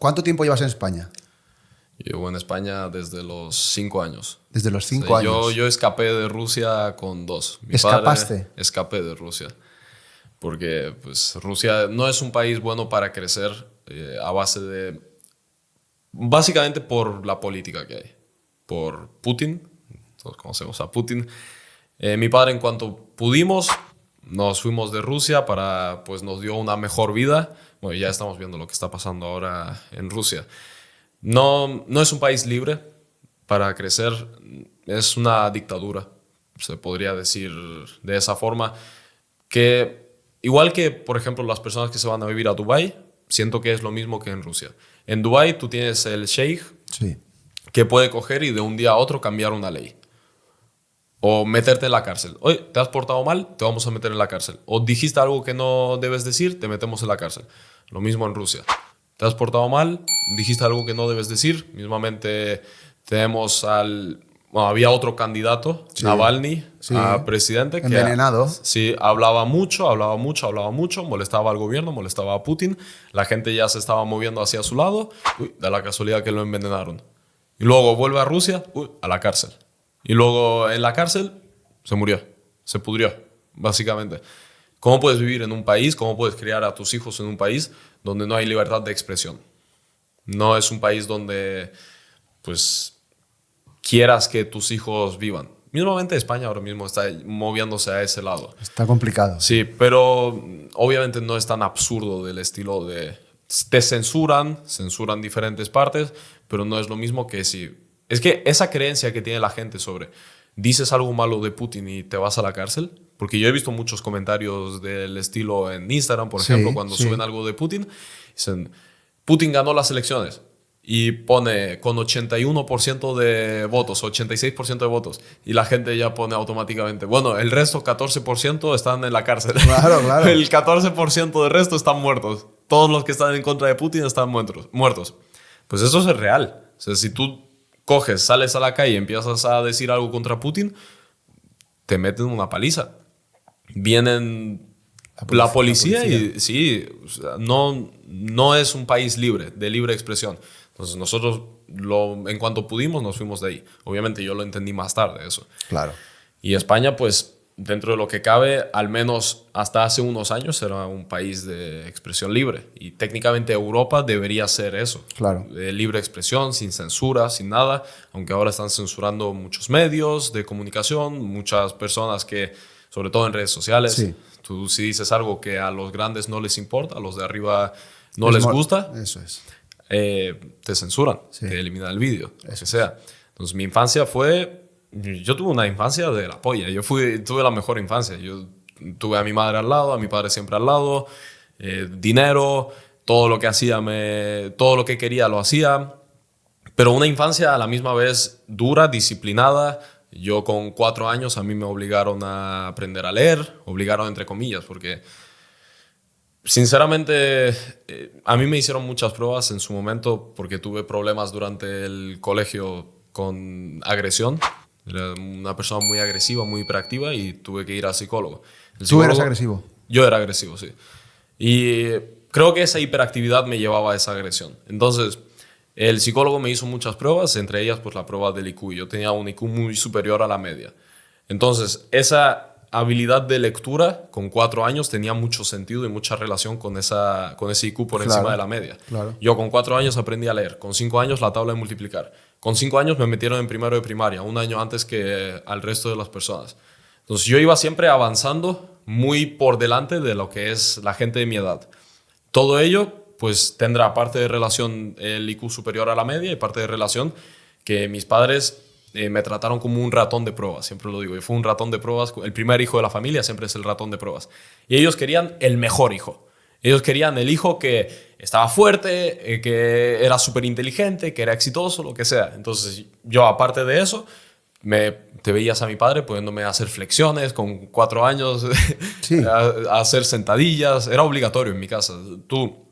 ¿Cuánto tiempo llevas en España? Llevo en España desde los 5 años. Desde los 5 años. Yo escapé de Rusia con 2. ¿Escapaste? Escapé de Rusia. Porque pues, Rusia no es un país bueno para crecer a base de... Básicamente por la política que hay. Por Putin. Todos conocemos a Putin. Mi padre, en cuanto pudimos, nos fuimos de Rusia para... Pues nos dio una mejor vida. Bueno, ya estamos viendo lo que está pasando ahora en Rusia. No es un país libre para crecer, es una dictadura, se podría decir de esa forma, que igual que, por ejemplo, las personas que se van a vivir a Dubái, siento que es lo mismo que en Rusia. En Dubái tú tienes el sheikh Sí. que puede coger y de un día a otro cambiar una ley. O meterte en la cárcel. Oye, ¿te has portado mal? Te vamos a meter en la cárcel. O dijiste algo que no debes decir, te metemos en la cárcel. Lo mismo en Rusia. ¿Te has portado mal? Dijiste algo que no debes decir. Mismamente tenemos había otro candidato, sí, Navalny, sí, a presidente. Envenenado. Sí, hablaba mucho, molestaba al gobierno, molestaba a Putin. La gente ya se estaba moviendo hacia su lado. Da la casualidad que lo envenenaron. Y luego vuelve a Rusia, a la cárcel. Y luego en la cárcel se murió, se pudrió, básicamente. ¿Cómo puedes vivir en un país, cómo puedes criar a tus hijos en un país donde no hay libertad de expresión? No es un país donde pues quieras que tus hijos vivan. Mismamente España ahora mismo está moviéndose a ese lado. Está complicado. Sí, pero obviamente no es tan absurdo del estilo de... Te censuran diferentes partes, pero no es lo mismo que si... Es que esa creencia que tiene la gente sobre dices algo malo de Putin y te vas a la cárcel, porque yo he visto muchos comentarios del estilo en Instagram, por ejemplo, cuando suben algo de Putin, dicen, Putin ganó las elecciones y pone con 81% de votos, 86% de votos, y la gente ya pone automáticamente, bueno, el resto, 14%, están en la cárcel. Claro, claro. El 14% del resto están muertos. Todos los que están en contra de Putin están muertos. Pues eso es real. O sea, si tú coges, sales a la calle y empiezas a decir algo contra Putin, te meten una paliza. Vienen la policía y sí, o sea, no es un país libre, de libre expresión. Entonces nosotros, en cuanto pudimos, nos fuimos de ahí. Obviamente yo lo entendí más tarde eso. Claro. Y España, pues, dentro de lo que cabe, al menos hasta hace unos años era un país de expresión libre. Y técnicamente Europa debería ser eso. Claro. De libre expresión, sin censura, sin nada. Aunque ahora están censurando muchos medios de comunicación, muchas personas que, sobre todo en redes sociales, sí, tú si dices algo que a los grandes no les importa, a los de arriba no les gusta, eso es. Te censuran, sí, te eliminan el vídeo, lo que sea. Entonces mi infancia fue... Yo tuve una infancia de la polla. Tuve la mejor infancia. Yo tuve a mi madre al lado, a mi padre siempre al lado, dinero, todo lo que hacía, todo lo que quería lo hacía. Pero una infancia a la misma vez dura, disciplinada. Yo con 4 años a mí me obligaron a aprender a leer, obligaron entre comillas, porque sinceramente a mí me hicieron muchas pruebas en su momento porque tuve problemas durante el colegio con agresión. Era una persona muy agresiva, muy hiperactiva y tuve que ir al psicólogo. ¿Tú eras agresivo? Yo era agresivo, sí. Y creo que esa hiperactividad me llevaba a esa agresión. Entonces, el psicólogo me hizo muchas pruebas, entre ellas pues la prueba del IQ. Yo tenía un IQ muy superior a la media. Entonces, esa habilidad de lectura con 4 años tenía mucho sentido y mucha relación con ese IQ por encima de la media. Claro. Yo con 4 años aprendí a leer, con 5 años la tabla de multiplicar. Con 5 años me metieron en primero de primaria, un año antes que al resto de las personas. Entonces yo iba siempre avanzando muy por delante de lo que es la gente de mi edad. Todo ello pues tendrá parte de relación el IQ superior a la media y parte de relación que mis padres me trataron como un ratón de pruebas, siempre lo digo. Y fue un ratón de pruebas, el primer hijo de la familia siempre es el ratón de pruebas. Y ellos querían el mejor hijo. Ellos querían el hijo que estaba fuerte, que era súper inteligente, que era exitoso, lo que sea. Entonces yo, aparte de eso, te veías a mi padre poniéndome a hacer flexiones con 4 años, sí, a hacer sentadillas. Era obligatorio en mi casa. Tú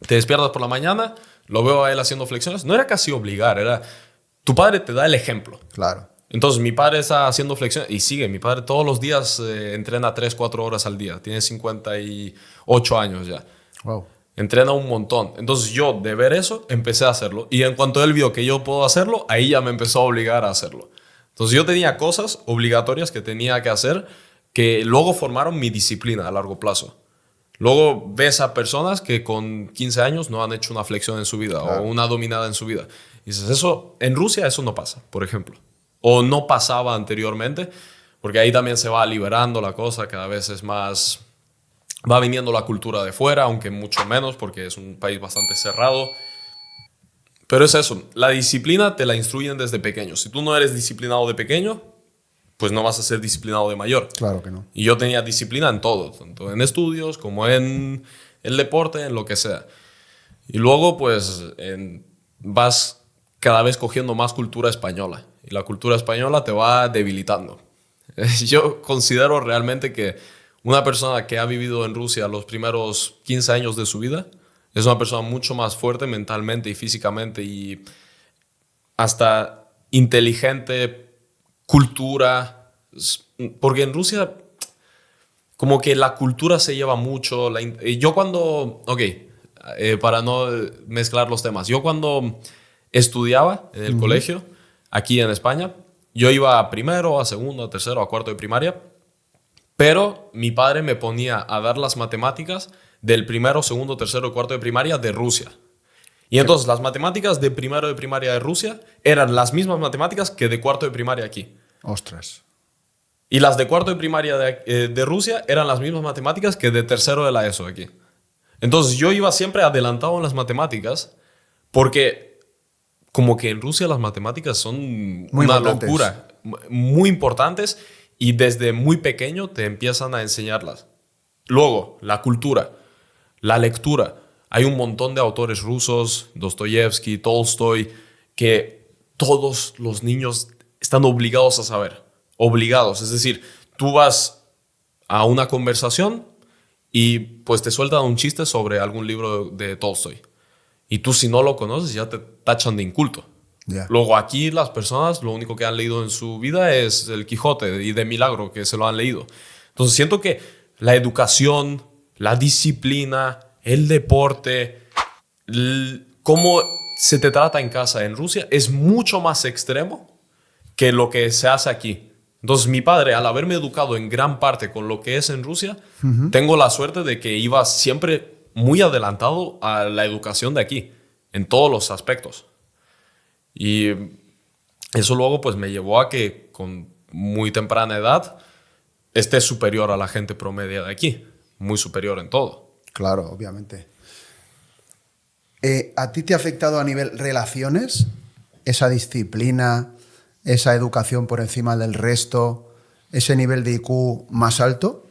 te despiertas por la mañana, lo veo a él haciendo flexiones. No era casi obligar, era... Tu padre te da el ejemplo. Claro. Entonces mi padre está haciendo flexiones y sigue. Mi padre todos los días entrena 3-4 horas al día. Tiene 58 años ya. Wow. Entrena un montón. Entonces yo, de ver eso, empecé a hacerlo. Y en cuanto él vio que yo puedo hacerlo, ahí ya me empezó a obligar a hacerlo. Entonces yo tenía cosas obligatorias que tenía que hacer que luego formaron mi disciplina a largo plazo. Luego ves a personas que con 15 años no han hecho una flexión en su vida o una dominada en su vida. Y dices, eso, en Rusia eso no pasa, por ejemplo. O no pasaba anteriormente, porque ahí también se va liberando la cosa, cada vez es más... Va viniendo la cultura de fuera, aunque mucho menos, porque es un país bastante cerrado. Pero es eso, la disciplina te la instruyen desde pequeño. Si tú no eres disciplinado de pequeño, pues no vas a ser disciplinado de mayor. Claro que no. Y yo tenía disciplina en todo, tanto en estudios como en el deporte, en lo que sea. Y luego, pues, vas cada vez cogiendo más cultura española. Y la cultura española te va debilitando. Yo considero realmente que una persona que ha vivido en Rusia los primeros 15 años de su vida es una persona mucho más fuerte mentalmente y físicamente y hasta inteligente, cultura. Porque en Rusia como que la cultura se lleva mucho. Yo cuando... Ok, para no mezclar los temas. Yo cuando estudiaba en el colegio, aquí en España, yo iba a primero, a segundo, a tercero, a cuarto de primaria, pero mi padre me ponía a dar las matemáticas del primero, segundo, tercero y cuarto de primaria de Rusia. Y entonces las matemáticas de primero de primaria de Rusia eran las mismas matemáticas que de cuarto de primaria aquí. Ostras. Y las de cuarto de primaria de Rusia eran las mismas matemáticas que de tercero de la ESO aquí. Entonces yo iba siempre adelantado en las matemáticas porque como que en Rusia las matemáticas son Muy una importantes. locura, muy importantes y desde muy pequeño te empiezan a enseñarlas. Luego, la cultura, la lectura. Hay un montón de autores rusos, Dostoyevsky, Tolstoy, que todos los niños están obligados a saber. Obligados. Es decir, tú vas a una conversación y pues te sueltan un chiste sobre algún libro de Tolstoy. Y tú si no lo conoces ya te tachan de inculto. Yeah. Luego aquí las personas lo único que han leído en su vida es el Quijote y de milagro que se lo han leído. Entonces siento que la educación, la disciplina, el deporte, cómo se te trata en casa en Rusia es mucho más extremo que lo que se hace aquí. Entonces mi padre, al haberme educado en gran parte con lo que es en Rusia, tengo la suerte de que iba siempre muy adelantado a la educación de aquí, en todos los aspectos. Y eso luego pues me llevó a que con muy temprana edad esté superior a la gente promedio de aquí, muy superior en todo. Claro, obviamente. ¿A ti te ha afectado a nivel relaciones esa disciplina, esa educación por encima del resto, ese nivel de IQ más alto?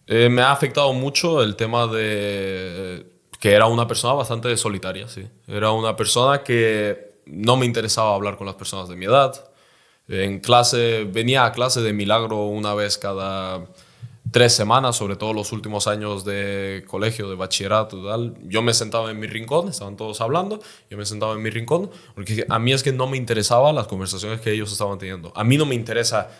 Me ha afectado mucho el tema de que era una persona bastante solitaria, sí. Era una persona que no me interesaba hablar con las personas de mi edad. En clase, venía a clase de milagro una vez cada 3 semanas, sobre todo los últimos años de colegio, de bachillerato y tal. Yo me sentaba en mi rincón, estaban todos hablando, yo me sentaba en mi rincón, porque a mí es que no me interesaban las conversaciones que ellos estaban teniendo. A mí no me interesa,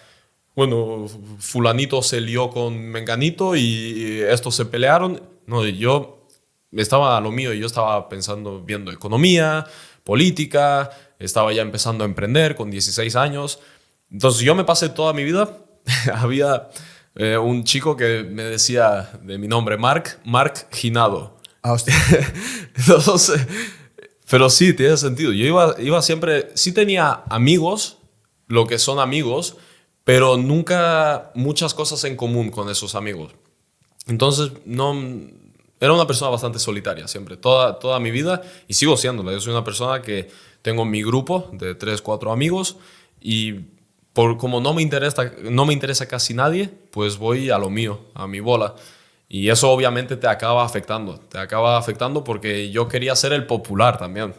bueno, fulanito se lió con menganito y estos se pelearon. No, yo estaba a lo mío y yo estaba pensando, viendo economía, política, estaba ya empezando a emprender con 16 años. Entonces yo me pasé toda mi vida, había un chico que me decía de mi nombre, Marc Ginado. Ah, hostia. Entonces, pero sí, tiene sentido. Yo iba siempre, sí tenía amigos, lo que son amigos, pero nunca muchas cosas en común con esos amigos. Entonces, no, era una persona bastante solitaria siempre, toda mi vida, y sigo siéndolo. Yo soy una persona que tengo mi grupo de 3, 4 amigos y como no me interesa casi nadie, pues voy a lo mío, a mi bola. Y eso obviamente te acaba afectando porque yo quería ser el popular también.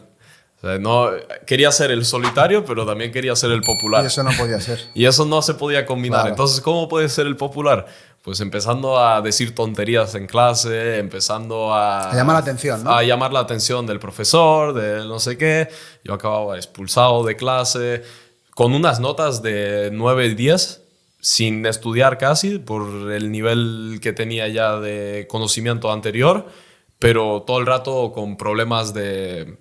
O sea, no, quería ser el solitario, pero también quería ser el popular. Y eso no podía ser. Y eso no se podía combinar. Claro. Entonces, ¿cómo puede ser el popular? Pues empezando a decir tonterías en clase, empezando a llamar la atención, ¿no? A llamar la atención del profesor, de no sé qué. Yo acababa expulsado de clase, con unas notas de 9, 10, sin estudiar casi, por el nivel que tenía ya de conocimiento anterior. pero todo el rato con problemas de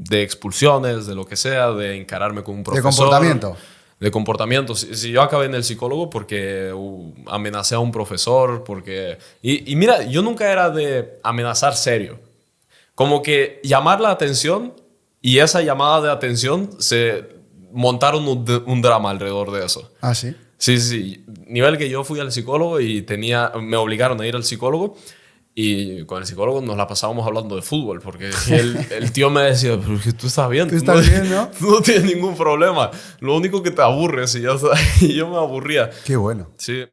expulsiones, de lo que sea, de encararme con un profesor. ¿De comportamiento? De comportamiento. Si yo acabé en el psicólogo porque amenacé a un profesor, porque... Y mira, yo nunca era de amenazar serio. Como que llamar la atención y esa llamada de atención se montaron un drama alrededor de eso. Ah, sí. Sí. Nivel que yo fui al psicólogo y me obligaron a ir al psicólogo. Y con el psicólogo nos la pasábamos hablando de fútbol, porque el tío me decía, pero es que tú estás bien. Tú estás bien, ¿no? Tú no tienes ningún problema. Lo único que te aburre, y yo me aburría. Qué bueno. Sí.